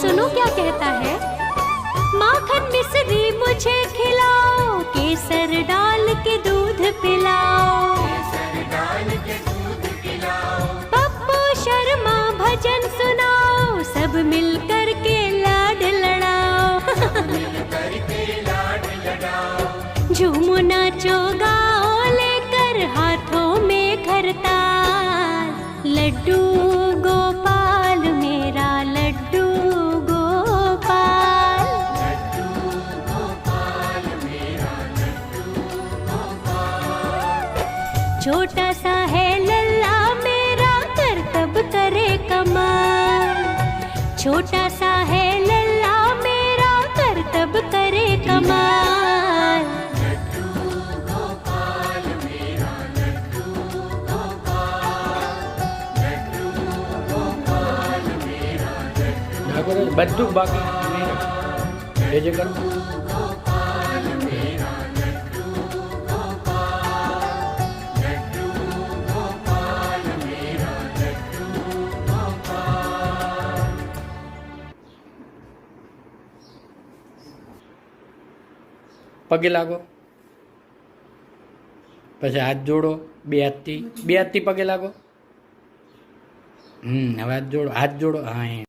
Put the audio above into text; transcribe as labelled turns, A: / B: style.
A: सुनो क्या कहता है। माखन मिश्री मुझे खिलाओ, केसर डाल के दूध पिलाओ, पप्पू शर्मा भजन सुनाओ, सब मिल कर के लाड लड़ाओ। झूमो नाचो गाओ लेकर हाथों में खरताल, लड्डू गोपाल मेरा लड्डू गोपाल। छोटा सा है लल्ला मेरा करतब करे कमाल, छोटा सा है लल्ला मेरा करतब करे कमाल।
B: બધું બાકી જે જે કરું પગે લાગો, પછી હાથ જોડો, બે હાથથી પગે લાગો. હવે હાથ જોડો, હાથ જોડો. હા.